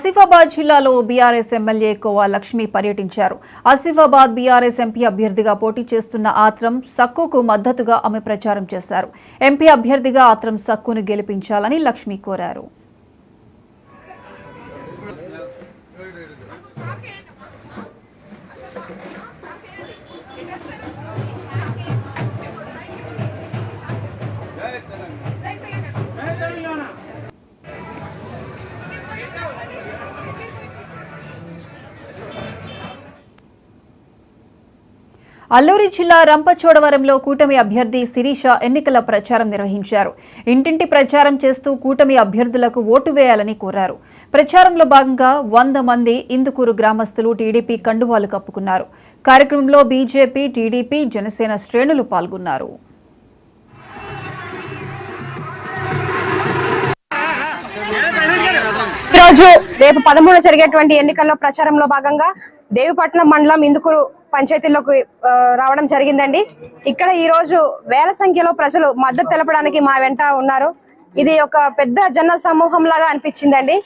ఆసిఫాబాద్ జిల్లాలో BRS MLA khoa Lakshmi పర్యటించారు. Asifabad BRS MP అభ్యర్థిగా పోటీ చేస్తున్న ఆత్రం సక్కుకు మద్దతుగా ఆమె ప్రచారం చేశారు. ఎంపీ అభ్యర్థిగా ఆత్రం సక్కును గెలిపించాలని లక్ష్మి కోరారు. అల్లూరి జిల్లా రంపచోడవరంలో కూటమి అభ్యర్థి శిరీష ఎన్నికల ప్రచారం నిర్వహించారు. ఇంటింటి ప్రచారం చేస్తూ కూటమి అభ్యర్థులకు ఓటు వేయాలని కోరారు. ప్రచారంలో భాగంగా 100 మంది ఇందుకూరు గ్రామస్తులు టీడీపీ కండువాలు కప్పుకున్నారు. కార్యక్రమంలో బీజేపీ, టీడీపీ, జనసేన శ్రేణులు పాల్గొన్నారు. రేపు 13 జరిగేటువంటి ఎన్నికల్లో ప్రచారంలో భాగంగా దేవిపట్నం మండలం ఇందుకూరు పంచాయతీలోకి రావడం జరిగిందండి. ఇక్కడ ఈ రోజు వేల సంఖ్యలో ప్రజలు మద్దతు తెలపడానికి మా వెంట ఉన్నారు. ఇది ఒక పెద్ద జన సమూహం లాగా అనిపించిందండి.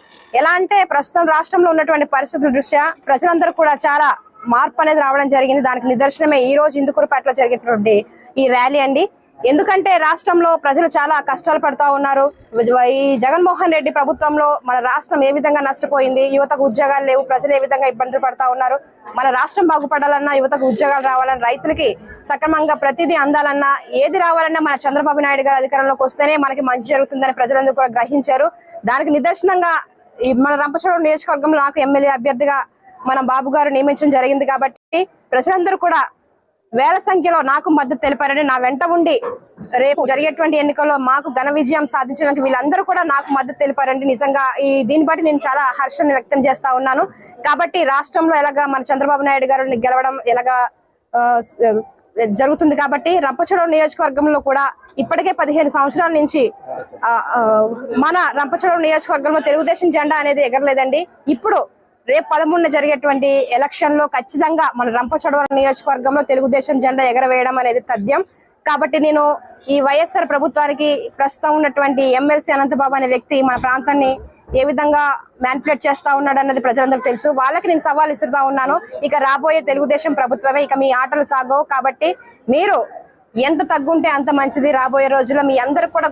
ఎలా అంటే ప్రస్తుతం రాష్ట్రంలో ఉన్నటువంటి పరిస్థితుల దృష్ట్యా ప్రజలందరూ కూడా చాలా మార్పు అనేది రావడం జరిగింది. దానికి నిదర్శనమే ఈ రోజు ఇందుకూరుపేటలో జరిగేటువంటి ఈ ర్యాలీ అండి. ఎందుకంటే రాష్ట్రంలో ప్రజలు చాలా కష్టాలు పడతా ఉన్నారు. ఈ జగన్మోహన్ రెడ్డి ప్రభుత్వంలో మన రాష్ట్రం ఏ విధంగా నష్టపోయింది, యువతకు ఉద్యోగాలు లేవు, ప్రజలు ఏ విధంగా ఇబ్బందులు పడతా ఉన్నారు. మన రాష్ట్రం బాగుపడాలన్నా, యువతకు ఉద్యోగాలు రావాలన్నా, రైతులకి సక్రమంగా ప్రతిదీ అందాలన్నా, ఏది రావాలన్నా మన చంద్రబాబు నాయుడు గారు అధికారంలోకి వస్తేనే మనకి మంచి జరుగుతుందని ప్రజలందరూ కూడా గ్రహించారు. దానికి నిదర్శనంగా మన రంపచోడవరం నియోజకవర్గంలో నాకు ఎమ్మెల్యే అభ్యర్థిగా మన బాబు గారు నియమించడం జరిగింది. కాబట్టి ప్రజలందరూ కూడా వేల సంఖ్యలో నాకు మద్దతు తెలిపారని, నా వెంట ఉండి రేపు జరిగేటువంటి ఎన్నికల్లో మాకు ఘన విజయం సాధించడానికి వీళ్ళందరూ కూడా నాకు మద్దతు తెలిపారండి. నిజంగా దీన్ని బట్టి నేను చాలా హర్షాన్ని వ్యక్తం చేస్తా ఉన్నాను. కాబట్టి రాష్ట్రంలో ఎలాగా మన చంద్రబాబు నాయుడు గారు గెలవడం ఎలాగా జరుగుతుంది. కాబట్టి రంపచోడవరం నియోజకవర్గంలో కూడా ఇప్పటికే 15 సంవత్సరాల నుంచి మన రంపచోడవరం నియోజకవర్గంలో తెలుగుదేశం జెండా అనేది ఎగరలేదండి. ఇప్పుడు రేపు 13 జరిగేటువంటి ఎలక్షన్ లో ఖచ్చితంగా మన రంపచోడవరం నియోజకవర్గంలో తెలుగుదేశం జెండా ఎగరవేయడం అనేది తథ్యం. కాబట్టి నేను ఈ వైఎస్ఆర్ ప్రభుత్వానికి ప్రస్తుతం ఉన్నటువంటి ఎమ్మెల్సీ అనంతబాబు అనే వ్యక్తి మన ప్రాంతాన్ని ఏ విధంగా మ్యానిపులేట్ చేస్తా ఉన్నాడు అన్నది ప్రజలందరికీ తెలుసు. వాళ్ళకి నేను సవాల్ ఇస్తుతా ఉన్నాను. ఇక రాబోయే తెలుగుదేశం ప్రభుత్వమే, ఇక మీ ఆటలు సాగవు. కాబట్టి మీరు ఎంత తగ్గుంటే అంత మంచిది. రాబోయే రోజుల్లో మీ అందరూ కూడా